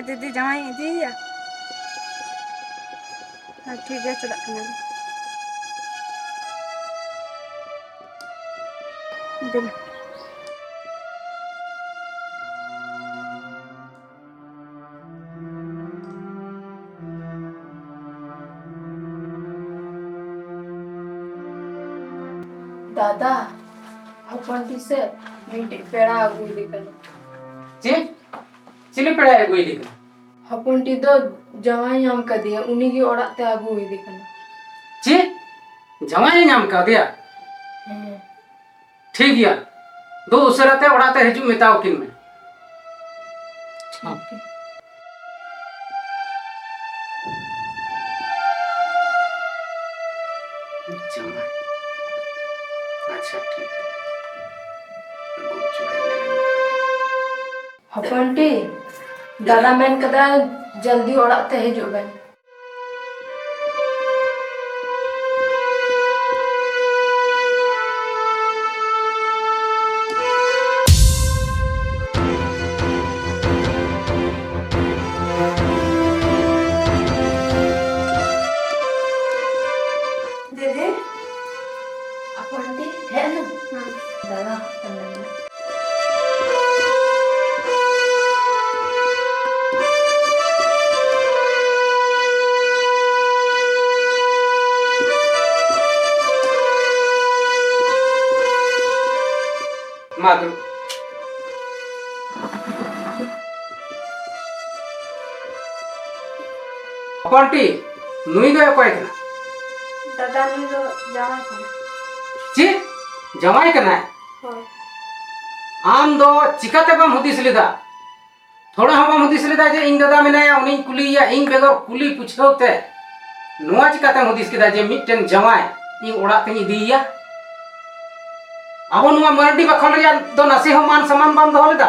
दीदी जमाई इदिया ठीक है चला दिल दादा अपन से मीटिंग पेड़ा आगु लेकर चे चिली पेड़ा है कोई लेकर अपन दो जवाई हम कर दिया उन्हीं की औरत ते आगु लेकर चे जमाई नाम का दिया ठीक गया दो उसराते उड़ाते हिजू मिताओ किन में जमाई अच्छा ठीक अपन दादा मैन कदा जल्दी औरत ते हिजू बन दीदी अपन है ना दादा माधु अपनटी नुई दो कोई कना दादा नी दो जमाई को चे जमाई कना होय आम दो चिकाते बम हुदिस लेदा थोड़ा हम बम हुदिस लेदा जे इन दादा मेनाया उनी कुलिया इन बेगर कुली पुछौते नोआ चिकाते हुदिस केदा जे मिटन जमाई इन ओड़ा ते इदिया अब नुआ मरडी बखल रिया दो नसे हो मान सम्मान बम दो लेदा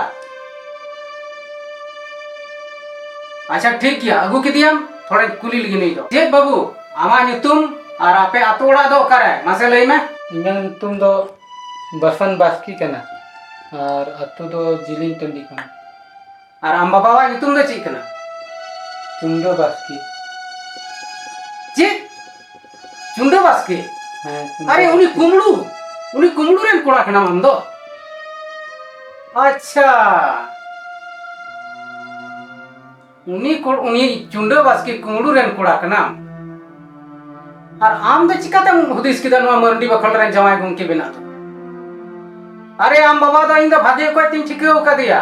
अच्छा ठीक किया अगु किदियम थोड़ा कुली लगी नहीं दो जे बाबू आमा नितुम और आपे आतोड़ा दो करे मासे लई में इन्हें तुम दो बसन बास्की कना और अतु दो जिलिंग टंडी कना और आम बाबा वा नितुम दो चीज कना चुंडो बास्की जे चुंडो बास्के हाँ अरे उनी कुमड़ू रेन कोड़ा कना हम दो अच्छा उनी चुंडो बास्के कुमड़ू रेन कोड़ा कना और आम दो चिकाते हुदिस किदा नुआ मरडी बखल रेन जमाई गुंके बिना तो अरे आम बाबा दो इन दो भागे को तीन चिकेओ का दिया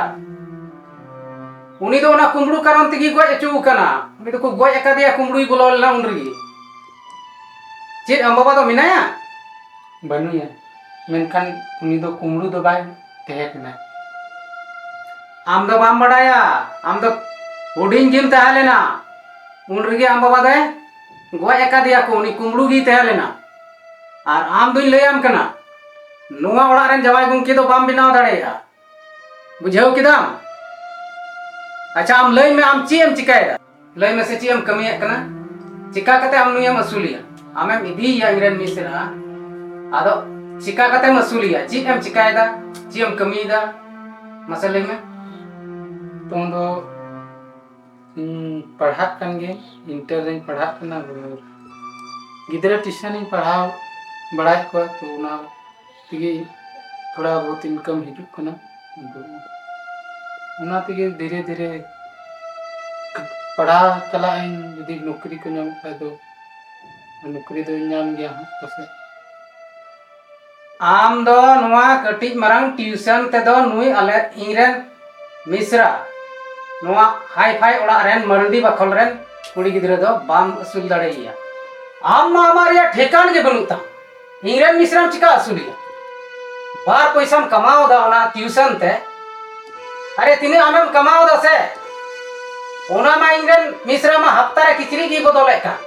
उनी दो ना कुमड़ू कारण तगी गोय अचू कना उनी दो को गोय का दिया कुमड़ू बोलो ना उनरी जे आम बाबा दो मिनाया बनुया मेनखान उनी दो कुमड़ू दो बाय तहे कना आम दो बाम बड़ाया आम दो हुडिंग जिम तहा लेना उनरी आम बाबा दे गोय का दिया को उनी कुमड़ू गी तहा लेना और आम दो लैयाम कना नुआ ओड़ा रेन जवाई गुंकी दो बाम बिनाव दाड़ेया बुझाव किदाम अच्छा आम लई में आम चीम चिकायदा लई में से चीम कमिया कना चिका कते आम नुयम असुलिया आमेम इदी या इंग्रेन मिसरा आदो चिका कते मसुलिया चीम चिकायदा चीम कमीदा मसले में तुम दो पढ़ा कन गे इंटर रेन पढ़ा कना गिदरा ट्यूशन पढ़ाओ बड़ाई को तो ना तिगे थोड़ा बहुत इनकम हिजुक कना उना तिगे धीरे धीरे पढ़ा चला यदि नौकरी को नाम का दो नौकरी दो नाम गया हूं तो आम दो नुआ कटिज मरंग ट्यूशन ते दो नुई अले इंग्रेन मिश्रा नुआ हाई फाई ओड़ा रेन मरंडी बखल रेन कुड़ी गिदरे दो बाम असुल दाड़ेया आम मा हमारे ठेकान के बनुता इंग्रेन मिश्रा चिका असुलिया बार पैसा कमाओ दा ओना ट्यूशन ते अरे तिने आमेम कमाओ दा से ओना मा इंग्रेन मिश्रा मा हफ्ता रे किचरी की बदले का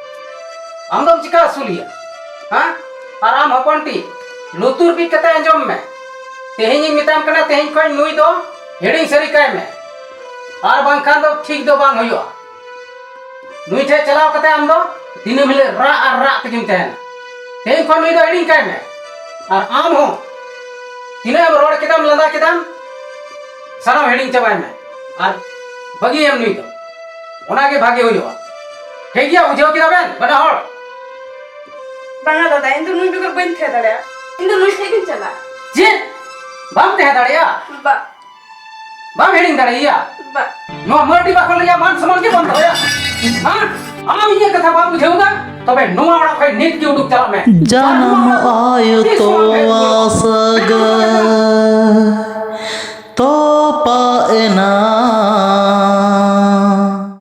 आम दम चिका असुलिया हां और आम हपनटी लुतुर भी कते अंजम में तेहिं मिताम कना तेहिं कोई नुई दो हेडिंग सरी काय में और बांखान दो ठीक दो बांग होयो नुई ठे चलाव कते आम दो दिन मिले रा तकिम तहन तेहिं कोई नुई दो हेडिंग काय में और आम हो तिने अब रोड केदम लंदा केदम सारा हेडिंग चबाय में और बगी हम नुई दो ओनागे भागे हुआ ठीक गया बुझाव किदा बेन बना हड़ बांगा दादा इन तो नुई बेगर बन थे दड़या इन तो नुई ठेकिन चला जे बाम ते दाड़िया बा बाम हेडिंग दाड़िया बा नो मर्डी बा खोलिया मान समान के बंद होया हां आम ये कथा बाम बुझाऊगा तबे नुआ ओड़ा खै नीत की उडुक चला में जन्म आयु तो आसगा तो पाए ना